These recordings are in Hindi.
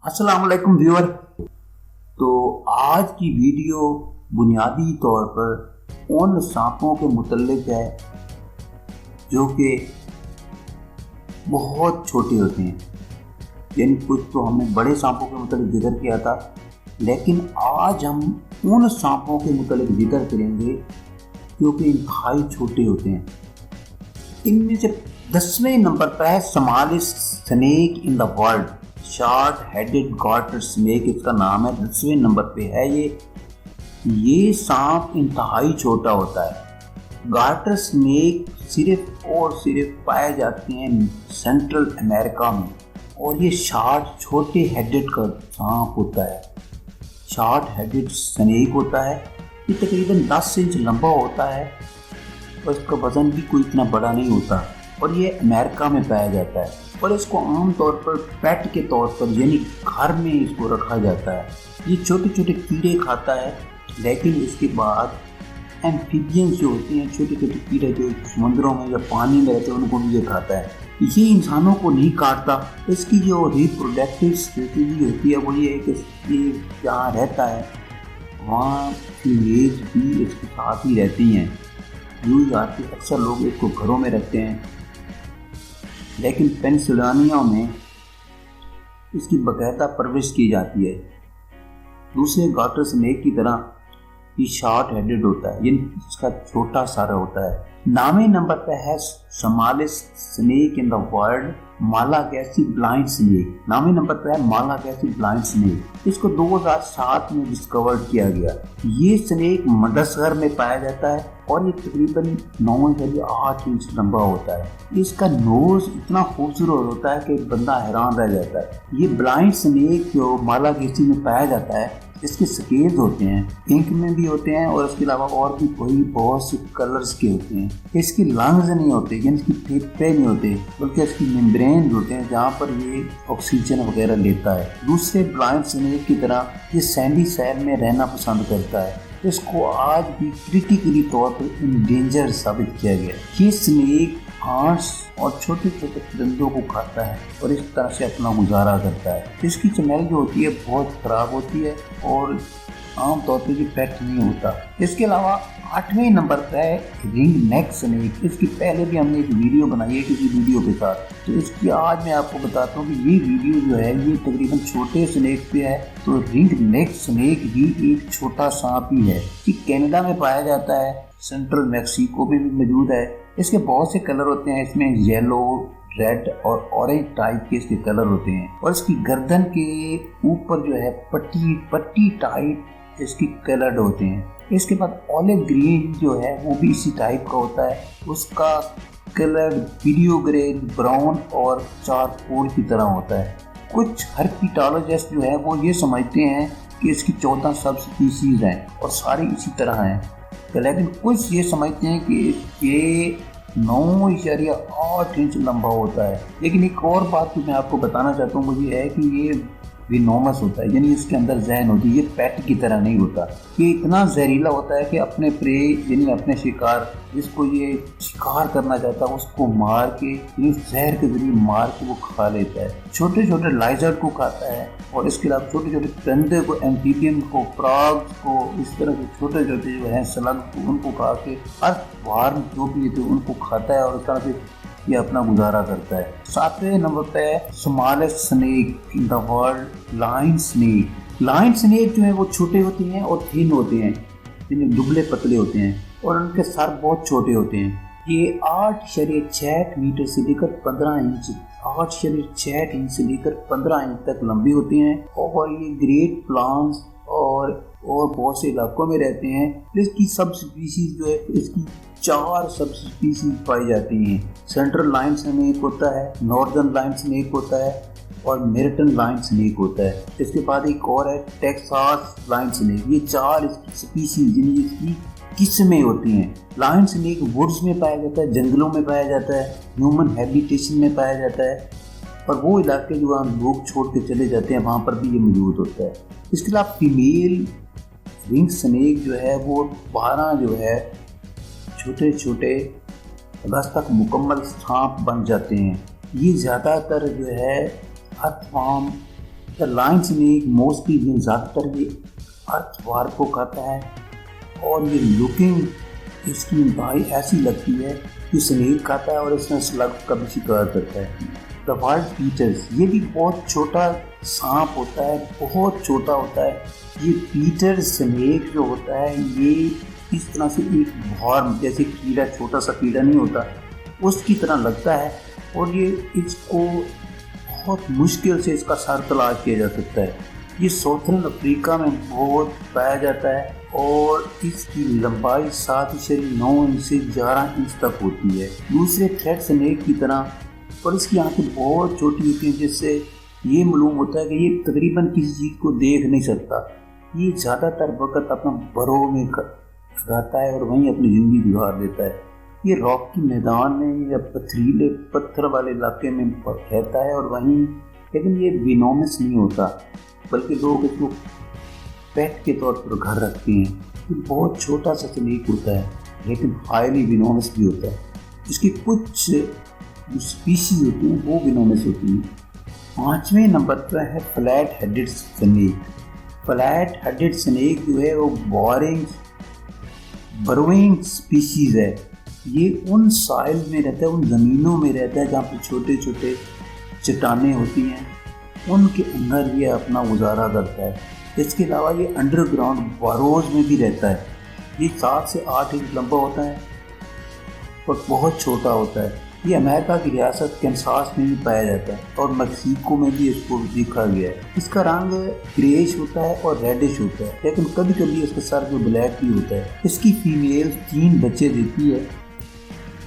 अस्सलाम वालेकुम व्यूअर। तो आज की वीडियो बुनियादी तौर पर उन सांपों के मुतल्लिक है जो कि बहुत छोटे होते हैं। यानी कुछ तो हमने बड़े सांपों के मुतल्लिक जिक्र किया था, लेकिन आज हम उन सांपों के मुतल्लिक जिक्र करेंगे जो कि इंतहाई छोटे होते हैं। इनमें से 10वें नंबर पर है smallest snake in the world, short headed garter snake इसका नाम है। 10वें नंबर पे है ये सांप इंतहाई छोटा होता है। गार्टर स्नेक सिर्फ और सिर्फ पाए जाते हैं सेंट्रल अमेरिका में, और ये शॉर्ट छोटे हेडेड का सांप होता है। शॉर्ट हेडेड स्नेक होता है, ये तकरीबन 10 इंच लंबा होता है और इसका वजन भी कोई इतना बड़ा नहीं होता, और ये अमेरिका में पाया जाता है। और इसको आमतौर पर पेट के तौर पर यानी घर में इसको रखा जाता है। ये छोटे छोटे कीड़े खाता है, लेकिन इसके बाद एम्फीबियंस जो होते हैं, छोटे छोटे कीड़े जो समुद्रों में या पानी में रहते हैं, उनको भी ये खाता है। ये इंसानों को नहीं काटता। इसकी जो रिप्रोडक्टिव स्ट्रेटजी होती है वो ये है कि ये जहाँ रहता है वहाँ फीमेल्स भी इसके साथ ही रहती हैं। यूज आती अक्सर लोग इसको घरों में रखते हैं, लेकिन पेंसिल्वेनिया में इसकी बाकायदा परवरिश की जाती है। दूसरे गार्टर स्नेक की तरह ये शॉर्ट हेडेड होता है, यानी इसका छोटा सारा होता है। 9वें नंबर पर है smallest snake in the world, Malagasy blind snake. 9वें नंबर पर है मालागैसी ब्लाइंड स्नेक। इसको 2007 में डिस्कवर किया गया। ये स्नेक मडागास्कर में पाया जाता है और ये तकरीबन 9 से 8 इंच लंबा होता है। इसका नोज इतना खूबसूरत होता है कि बंदा हैरान रह जाता है। ये ब्लाइंड स्नेक जो मालागैसी में पाया जाता है, इसके स्केल्स होते हैं, इंक में भी होते हैं, और इसके अलावा और भी कोई बहुत से कलर्स के होते हैं। इसकी लंग्स नहीं होते, यानी इसकी फेफड़े नहीं होते, बल्कि इसकी मेम्ब्रेन होते हैं जहाँ पर ये ऑक्सीजन वगैरह लेता है। दूसरे ब्लाइंड स्नेक की तरह ये सैंडी सैल में रहना पसंद करता है। इसको आज भी क्रिटिकली तौर पर इंडेंजर साबित किया गया। ये स्नेक घास और छोटे छोटे परिंदों को खाता है और इस तरह से अपना गुजारा करता है। इसकी स्मेल जो होती है बहुत ख़राब होती है और आमतौर पर ये पेट नहीं होता। इसके अलावा 8वें नंबर पर है रिंग नेक स्नेक। इसकी पहले भी हमने एक वीडियो बनाई है किसी वीडियो के साथ, तो इसकी आज मैं आपको बताता हूँ कि ये वीडियो जो है ये तकरीबन छोटे स्नेक पे है। तो रिंग नेक स्नेक भी एक छोटा सांप ही है। ये कनाडा में पाया जाता है, सेंट्रल मैक्सिको में भी मौजूद है। इसके बहुत से कलर होते हैं, इसमें येलो, रेड और ऑरेंज टाइप के इसके कलर होते हैं, और इसकी गर्दन के ऊपर जो है पट्टी टाइप इसकी कलर्ड होते हैं। इसके बाद ऑलिव ग्रीन जो है वो भी इसी टाइप का होता है। उसका कलर वीडियो ग्रे, ब्राउन और चारकोल की तरह होता है। कुछ हर्पिटोलॉजिस्ट जो है वो ये समझते हैं कि इसकी 14 सब स्पीसीज हैं और सारी इसी तरह हैं, लेकिन कुछ ये समझते हैं कि ये 9.8 इंच लंबा होता है। लेकिन एक और बात जो मैं आपको बताना चाहता हूँ वो ये है कि ये विनोमस होता है, यानी इसके अंदर जहन होती है। ये पेट की तरह नहीं होता। ये इतना जहरीला होता है कि अपने प्रे यानी अपने शिकार, जिसको ये शिकार करना चाहता है उसको मार के, जहर के जरिए मार के वो खा लेता है। छोटे छोटे लाइजर्ड को खाता है, और इसके अलावा छोटे छोटे परिंदे को, एम्फीबियन को, फ्रॉग्स को, इस तरह के छोटे छोटे जो है स्लग को, उनको खा के हर वार्म जो भी थे उनको खाता है, और इस तरह से ये अपना गुजारा करता है। 7वें नंबर पे है smallest snake in the world, line snake. Line snake जो है वो छोटे होते हैं और थिन होते हैं, जिनमें दुबले पतले होते हैं, और उनके सर बहुत छोटे होते हैं। ये 8.6 मीटर से लेकर 15 इंच 8.6 इंच से लेकर 15 इंच तक लंबी होती हैं, और ये ग्रेट प्लांट्स और बहुत से इलाकों में रहते हैं। इसकी सब स्पीसीज जो है, इसकी 4 सब स्पीसीज पाई जाती हैं। सेंट्रल लाइन स्नेक होता है, नॉर्दर्न लाइन स्नेक होता है, और मेरिटन लाइन स्नेक होता है। इसके बाद एक और है टेक्सास लाइन स्नेक। ये 4 स्पीसीज जिनकी इसकी किस्में होती हैं। लाइन स्नेक वुड्स में पाया जाता है, जंगलों में पाया जाता है, ह्यूमन हैबिटेशन में पाया जाता है, और वो इलाके जो वहाँ लोग छोड़ के चले जाते हैं वहाँ पर भी ये मौजूद होता है। इसके अलावा फीमेल रिंग स्नेक जो है वो 12 जो है छोटे छोटे अगस्त तक मुकम्मल सांप बन जाते हैं। ये ज़्यादातर जो है earthworm the lion snake mostly ज़्यादातर ये अर्थवार को खाता है और ये लुकिंग इसकी इंतहाई ऐसी लगती है कि स्नेक खाता है और इसमें स्लग का भी शिकार करता है। द वाइल्ड पीटर्स, ये भी बहुत छोटा सांप होता है, बहुत छोटा होता है। ये पीटर स्नेक जो होता है ये इस तरह से एक वॉर्म जैसे कीड़ा, छोटा सा कीड़ा नहीं होता उसकी तरह लगता है और ये इसको बहुत मुश्किल से इसका सर तलाश किया जा सकता है। ये साउथर्न अफ्रीका में बहुत पाया जाता है और इसकी लंबाई 7.9 इंच से 11 इंच तक होती है दूसरे थ्रेड स्नेक की तरह, और इसकी आंखें बहुत छोटी होती हैं जिससे ये मालूम होता है कि ये तकरीबन किसी चीज़ को देख नहीं सकता। ये ज़्यादातर वक्त अपना बरो में रहता है और वहीं अपनी ज़िंदगी गुजार देता है। ये रॉक की मैदान में या पथरीले पत्थर वाले इलाके में रहता है और वहीं, लेकिन ये विनोमस नहीं होता बल्कि लोग इसको पेट के तौर पर घर रखते हैं। ये बहुत छोटा सा स्नेक होता है लेकिन हाईली विनोमस भी होता है। इसकी कुछ जो स्पीशीज होती हैं वो विनोमस होती हैं। 5वें नंबर पर है flat headed snake. Flat headed snake जो है वो बरोइंग स्पीशीज है। ये उन साइल में रहता है, उन ज़मीनों में रहता है जहाँ पर छोटे छोटे चट्टानें होती हैं, उनके अंदर ये अपना गुजारा करता है। इसके अलावा ये अंडरग्राउंड बारोज में भी रहता है। ये 7 से 8 इंच लंबा होता है और बहुत छोटा होता है। ये अमेरिका की रियासत कैंसास में भी पाया जाता है और मैक्सिको में भी इसको देखा गया है। इसका रंग ग्रेश होता है और रेडिश होता है, लेकिन कभी कभी इसका सर जो ब्लैक भी होता है। इसकी फीमेल 3 बच्चे देती है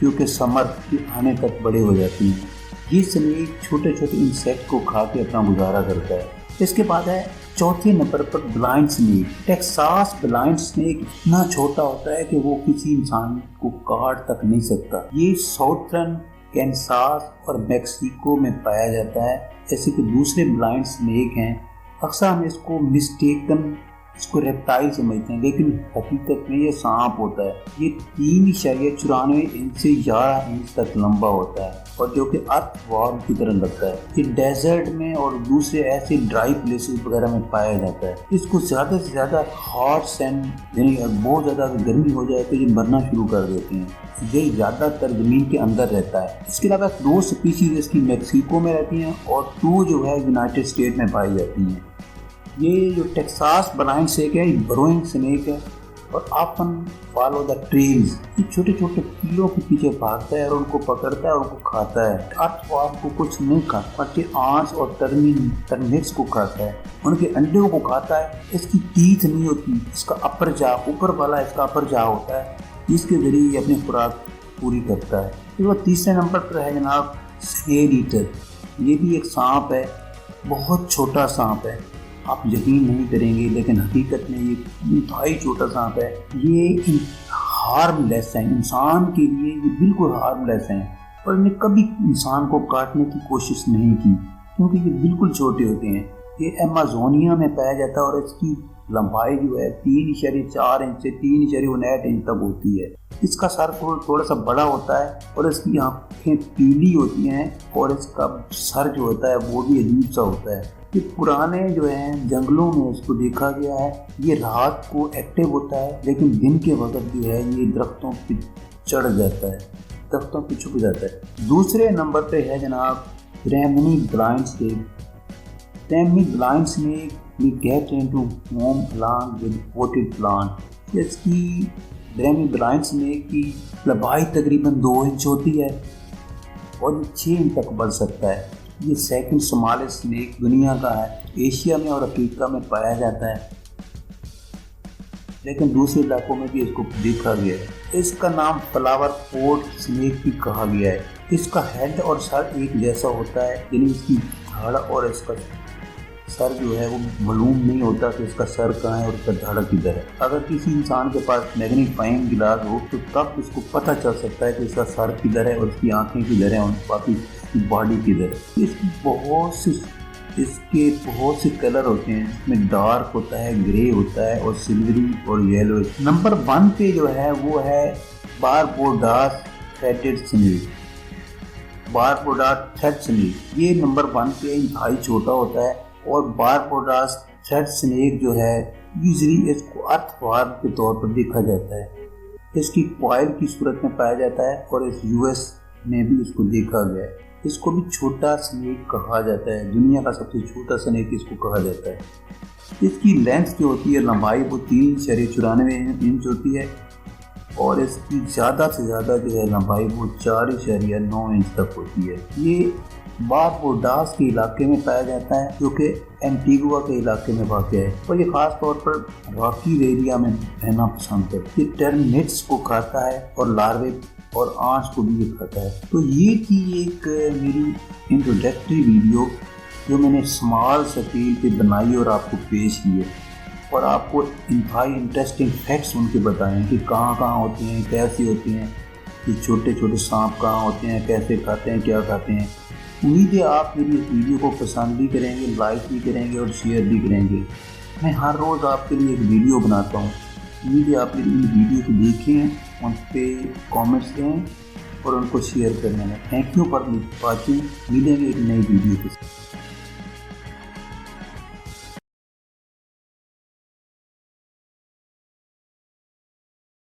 जो कि समर के आने तक बड़े हो जाती हैं। ये स्नेक छोटे छोटे इंसेक्ट को खा के अपना गुजारा करता है। इसके बाद है 4थे नंबर पर blind snake. Texas blind snake इतना छोटा होता है कि वो किसी इंसान को काट तक नहीं सकता। ये साउथर्न कैंसास और मैक्सिको में पाया जाता है। जैसे कि दूसरे ब्लाइंड स्नेक हैं, अक्सर हम इसको रेप्टाइल समझते हैं, लेकिन हकीकत में ये सांप होता है। ये 3.94 इंच से 11 इंच तक लंबा होता है और जो कि अर्थवॉर्म की तरह लगता है। ये डेजर्ट में और दूसरे ऐसे ड्राई प्लेसेस वगैरह में पाया जाता है। इसको ज़्यादा से ज़्यादा हॉट सैंड यानी बहुत ज़्यादा गर्मी हो जाए तो ये मरना शुरू कर देते हैं। ये ज़्यादातर ज़मीन के अंदर रहता है। इसके अलावा 2 स्पीशीज इसकी मैक्सिको में रहती हैं और 2 जो है यूनाइटेड स्टेट में पाई जाती हैं। ये जो टेक्सास ब्लाइंड स्नेक है ये बरोइंग स्नेक है और ऑफन फॉलो द ट्रेल्स। ये छोटे छोटे कीड़ों के पीछे भागता है और उनको पकड़ता है और उनको खाता है। अर्थवॉर्म को कुछ नहीं खाता बल्कि आंच और टर्मिट्स को खाता है, उनके अंडों को खाता है। इसकी टीथ नहीं होती, इसका अपर जा ऊपर वाला इसका अपर जा होता है, इसके जरिए ये अपनी खुराक पूरी करता है। फिर वो 3रे नंबर पर है जनाब स्नेल ईटर। ये भी एक सांप है, बहुत छोटा सांप है, आप यकीन नहीं करेंगे लेकिन हकीकत में ये इंतहाई छोटा सांप है। ये हार्मलेस है, इंसान के लिए ये बिल्कुल हार्मलेस है और इन्हें कभी इंसान को काटने की कोशिश नहीं की क्योंकि ये बिल्कुल छोटे होते हैं। ये अमेज़ोनिया में पाया जाता है और इसकी लंबाई जो है 3.4 इंच से 3.9 इंच तक होती है। इसका सर थोड़ा सा बड़ा होता है और इसकी आँखें पीली होती हैं और इसका सर जो होता है वो भी अजीब सा होता है। ये पुराने जो हैं जंगलों में इसको देखा गया है। ये रात को एक्टिव होता है लेकिन दिन के वक्त जो है ये दरख्तों पे चढ़ जाता है, दरख्तों पे छुप जाता है। दूसरे नंबर पे है जनाब Remini blind snake. Remini blind snake we get into home along with potted plant। इसकी रेमनी ब्लाइंड स्नेक की लंबाई तकरीबन 2 इंच होती है और ये 6 इंच तक बढ़ सकता है। ये सेकंड स्मॉलेस्ट स्नेक दुनिया का है, एशिया में और अफ्रीका में पाया जाता है लेकिन दूसरे इलाकों में भी इसको देखा गया है। इसका नाम फ्लावर पॉट स्नेक भी कहा गया है। इसका हेड और सर एक जैसा होता है, यानी इसकी धड़ और इसका सर जो है वो मालूम नहीं होता कि इसका सर कहाँ है और इसका धड़ किधर है। अगर किसी इंसान के पास मैग्नीफाइंग गिलास हो तो तब उसको पता चल सकता है कि इसका सर किधर है और इसकी आंखें किधर हैं और बाकी इसकी बॉडी किधर है। इसके बहुत से कलर होते हैं, इसमें डार्क होता है, ग्रे होता है और सिल्वरी और येलो। नंबर 1 पे जो है वो है बारबोडास थ्रेडेड स्नेक। बारबोडास थ्रेड स्नेक ये नंबर 1 पे इंतहाई छोटा होता है और बारबोडास थ्रेड स्नेक जो है यूजली इसको अर्थवार्म के तौर पर देखा जाता है। इसकी कॉइल की सूरत में पाया जाता है और इस यूएस में भी इसको देखा गया है। इसको भी छोटा स्नेक कहा जाता है, दुनिया का सबसे छोटा स्नेक इसको कहा जाता है। इसकी लेंथ जो होती है, लंबाई, वो 3.94 इंच होती है और इसकी ज़्यादा से ज़्यादा जो है लंबाई वो 4.9 इंच तक होती है। ये बारबोडास के इलाके में पाया जाता है जो कि एंटीगुआ के इलाके में वाक़ है और ये ख़ास तौर पर रॉकी एरिया में रहना पसंद करता है। ये टर्मिनेट्स को खाता है और लार्वे और आंच को भी ये खाता है। तो ये थी एक मेरी इंट्रोडक्टरी वीडियो जो मैंने स्मॉल स्केल पे बनाई और आपको पेश की है और आपको इंतहाई इंटरेस्टिंग फैक्ट्स उनके बताएं कि कहाँ कहाँ होते हैं, कैसे होते हैं, कि छोटे छोटे सांप कहाँ होते हैं, कैसे खाते हैं, क्या खाते हैं। उम्मीद है आप मेरी इस वीडियो को पसंद भी करेंगे, लाइक भी करेंगे और शेयर भी करेंगे। मैं हर रोज़ आपके लिए एक वीडियो बनाता हूँ। उम्मीद है आप मेरी इन वीडियो को देखें, उन पर कॉमेंट्स दें और उनको शेयर करने में। Thank you for watching. मिलेंगे एक नई वीडियो के साथ।